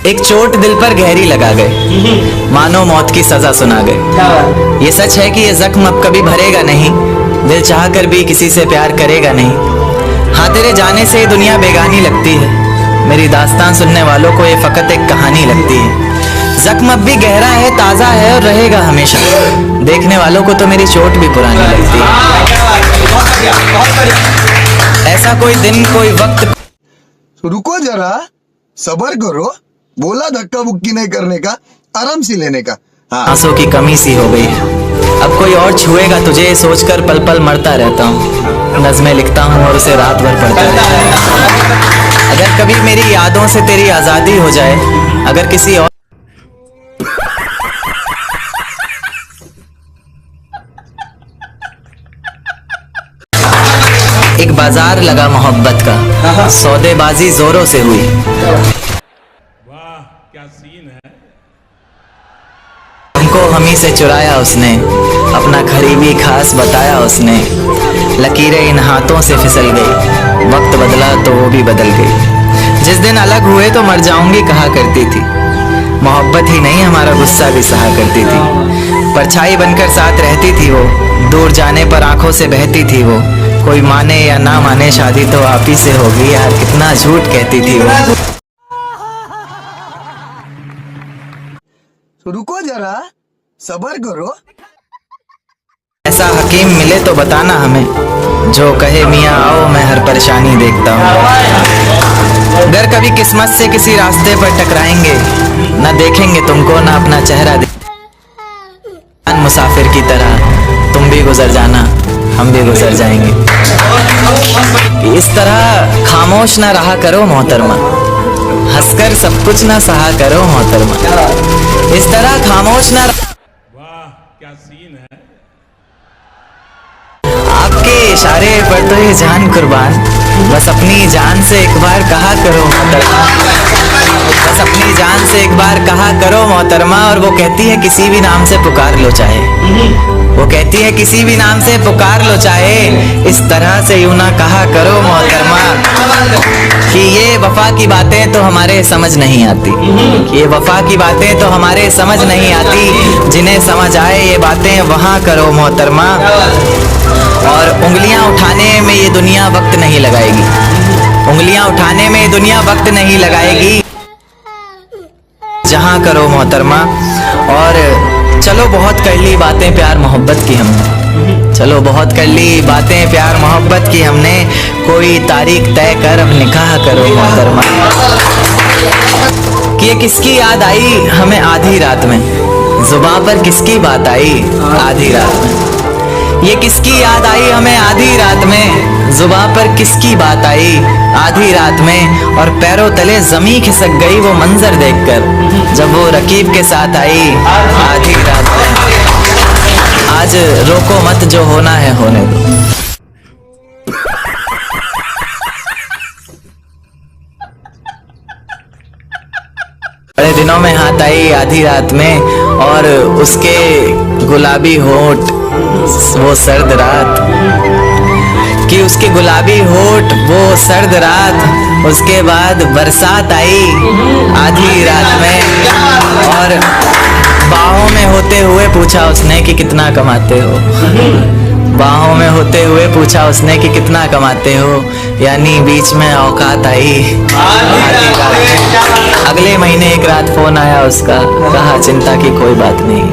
एक चोट दिल पर गहरी लगा गए, मानो मौत की सजा सुना गए। ये सच है कि ये जख्म अब कभी भरेगा नहीं, दिल चाह कर भी किसी से प्यार करेगा नहीं। हाँ, तेरे जाने से दुनिया बेगानी लगती है, मेरी दास्तान सुनने वालों को ये फकत एक कहानी लगती है। जख्म अब भी गहरा है, ताजा है और रहेगा हमेशा, देखने वालों को तो मेरी चोट भी पुरानी लगती है। ऐसा कोई दिन कोई वक्त। रुको जरा, सबर करो, बोला धक्का मुक्की नहीं करने का, आराम से लेने का। हाँ। आंसू की कमी सी हो गई है, अब कोई और छुएगा तुझे सोचकर पल पल मरता रहता हूँ। नज़्में लिखता हूँ और उसे रात भर पढ़ता रहता हूँ। अगर कभी मेरी यादों से तेरी आज़ादी हो जाए, अगर किसी और एक बाजार लगा मोहब्बत का, सौदेबाजी जोरों से हुई। वाह क्या सीन है। हमको हमी से चुराया उसने, अपना करीबी खास बताया उसने। लकीरें इन हाथों से फिसल गई, वक्त बदला तो वो भी बदल गई। जिस दिन अलग हुए तो मर जाऊंगी कहा करती थी, मोहब्बत ही नहीं हमारा गुस्सा भी सहा करती थी। परछाई बनकर साथ रहती थी वो, दूर जाने पर आंखों से बहती थी वो। कोई माने या ना माने शादी तो आप ही से होगी यार, कितना झूठ कहती थी वो। रुको जरा, सबर करो। ऐसा हकीम मिले तो बताना हमें, जो कहे मियाँ आओ मैं हर परेशानी देखता हूँ। अगर कभी किस्मत से किसी रास्ते पर टकराएंगे, ना देखेंगे तुमको ना अपना चेहरा मुसाफिर की तरह तुम भी गुजर जाना, हम भी गुजर जाएंगे। इस तरह खामोश ना रहा करो मोहतरमा, हंसकर सब कुछ ना सहा करो मोहतरमा। इस तरह खामोश ना। वाह क्या सीन है। आपके इशारे पर तो ये जान कुर्बान, बस अपनी जान से एक बार कहा करो मोहतरमा, बस अपनी जान से एक बार कहा करो मोहतरमा। और वो कहती है किसी भी नाम से पुकार लो चाहे, वो कहती है किसी भी नाम से पुकार लो चाहे, इस तरह से यूं ना कहा करो मोहतरमा कि ये वफा की बातें तो हमारे समझ नहीं आती, ये वफा की बातें तो हमारे समझ नहीं आती। जिन्हें समझ आए ये बातें वहाँ करो मोहतरमा। और उंगलियां उठाने में ये दुनिया वक्त नहीं लगाएगी, उंगलियां उठाने में ये दुनिया वक्त नहीं लगाएगी, जहां करो मोहतरमा। और चलो बहुत कर ली बातें प्यार मोहब्बत की हमने, चलो बहुत कर ली बातें प्यार मोहब्बत की हमने। कोई तारीख तय कर अब निकाह करो मोहतरमा। कि ये किसकी याद आई हमें आधी रात में, जुबान पर किसकी बात आई आधी रात में। ये किसकी याद आई हमें आधी रात में, जुबान पर किसकी बात आई आधी रात में। और पैरों तले जमी खिसक गई वो मंजर देखकर, जब वो रकीब के साथ आई आधी रात में। आज रोको मत जो होना है होने दो। बड़े दिनों में हाथ आई आधी रात में, और उसके गुलाबी होठ वो सर्द रात, कि उसके गुलाबी होठ वो सर्द रात। उसके बाद बरसात आई आधी रात में, और बाहों में होते हुए पूछा उसने कि कितना कमाते हो, बाहों में होते हुए पूछा उसने कि कितना कमाते हो। यानी बीच में औकात आई आधी रात में। अगले महीने एक रात फोन आया उसका, कहा चिंता की कोई बात नहीं।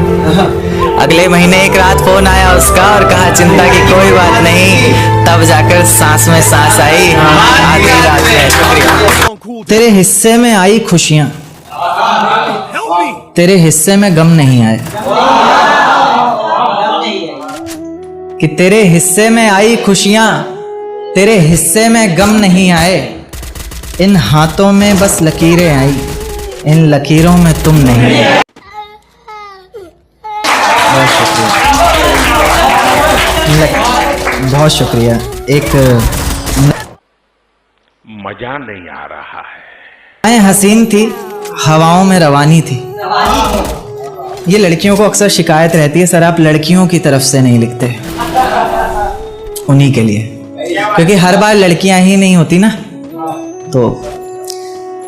अगले महीने एक रात फोन आया उसका और कहा चिंता की कोई बात नहीं। तब जाकर सांस में सांस आई आधी रात में। तेरे हिस्से में आई खुशियां, तेरे हिस्से में गम नहीं आए। कि तेरे हिस्से में आई खुशियां, तेरे हिस्से में गम नहीं आए। इन हाथों में बस लकीरें आई, इन लकीरों में तुम नहीं आए। बहुत शुक्रिया। एक मजा नहीं आ रहा है। हसीन थी, हवाओं में रवानी थी। ये लड़कियों को अक्सर शिकायत रहती है, सर आप लड़कियों की तरफ से नहीं लिखते। उन्हीं के लिए, क्योंकि हर बार लड़कियां ही नहीं होती ना, तो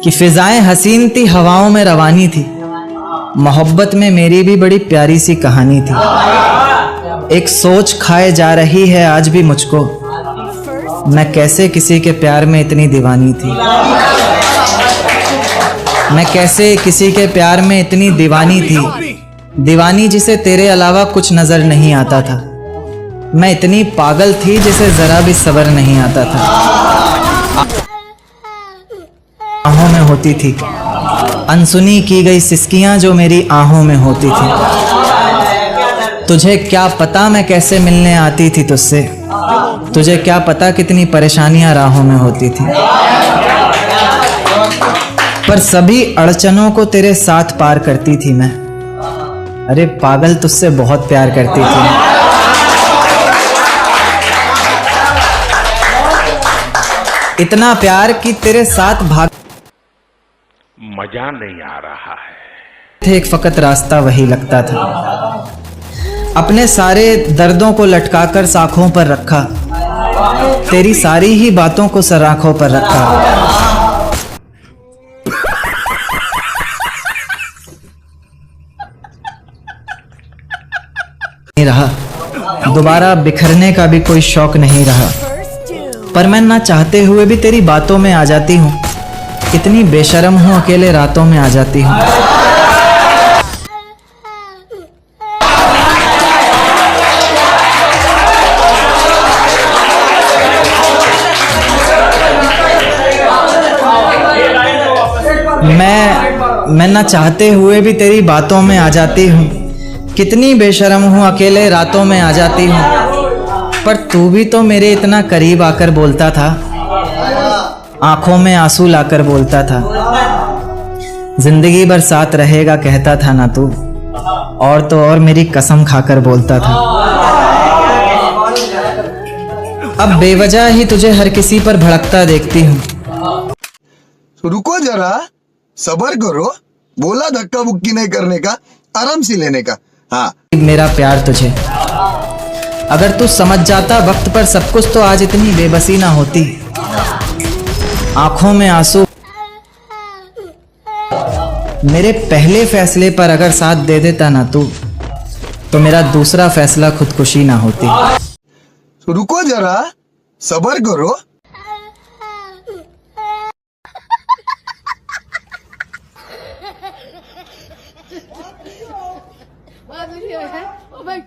कि फिजाएं हसीन थी, हवाओं में रवानी थी, मोहब्बत में मेरी भी बड़ी प्यारी सी कहानी थी। एक सोच खाए जा रही है आज भी मुझको, मैं कैसे किसी के प्यार में इतनी दीवानी थी। मैं कैसे किसी के प्यार में इतनी दीवानी थी, दीवानी जिसे तेरे अलावा कुछ नजर नहीं आता था। मैं इतनी पागल थी जिसे जरा भी सब्र नहीं आता था। आहों में होती थी अनसुनी की गई सिसकियां जो मेरी आहों में होती थी। तुझे क्या पता मैं कैसे मिलने आती थी तुझसे, तुझे क्या पता कितनी परेशानियां राहों में होती थी। पर सभी अड़चनों को तेरे साथ पार करती थी मैं। अरे पागल, तुझसे बहुत प्यार करती थी। इतना प्यार कि तेरे साथ भाग मजा नहीं आ रहा है। थे, एक फकत रास्ता वही लगता था। अपने सारे दर्दों को लटकाकर साखों पर रखा, तेरी सारी ही बातों को सराखों पर रखा। नहीं रहा, दोबारा बिखरने का भी कोई शौक नहीं रहा। पर मैं ना चाहते हुए भी तेरी बातों में आ जाती हूँ। कितनी बेशर्म हूँ, अकेले रातों में आ जाती हूँ। मैं ना चाहते हुए भी तेरी बातों में आ जाती हूँ। कितनी बेशर्म हूँ, अकेले रातों में आ जाती हूँ। पर तू भी तो मेरे इतना करीब आकर बोलता था, आंखों में आंसू लाकर बोलता था, जिंदगी भर साथ रहेगा कहता था ना तू। और तो और मेरी कसम खाकर बोलता था। अब बेवजह ही तुझे हर किसी पर भड़कता देखती हूँ। रुको जरा, सबर करो। बोला धक्का मुक्की नहीं करने का, आराम से लेने का। हाँ, मेरा प्यार तुझे, अगर तू समझ जाता वक्त पर सब कुछ तो आज इतनी बेबसी ना होती। आंखों में आंसू, मेरे पहले फैसले पर अगर साथ दे देता ना तू, तो मेरा दूसरा फैसला खुदकुशी ना होती। रुको जरा, सबर करो।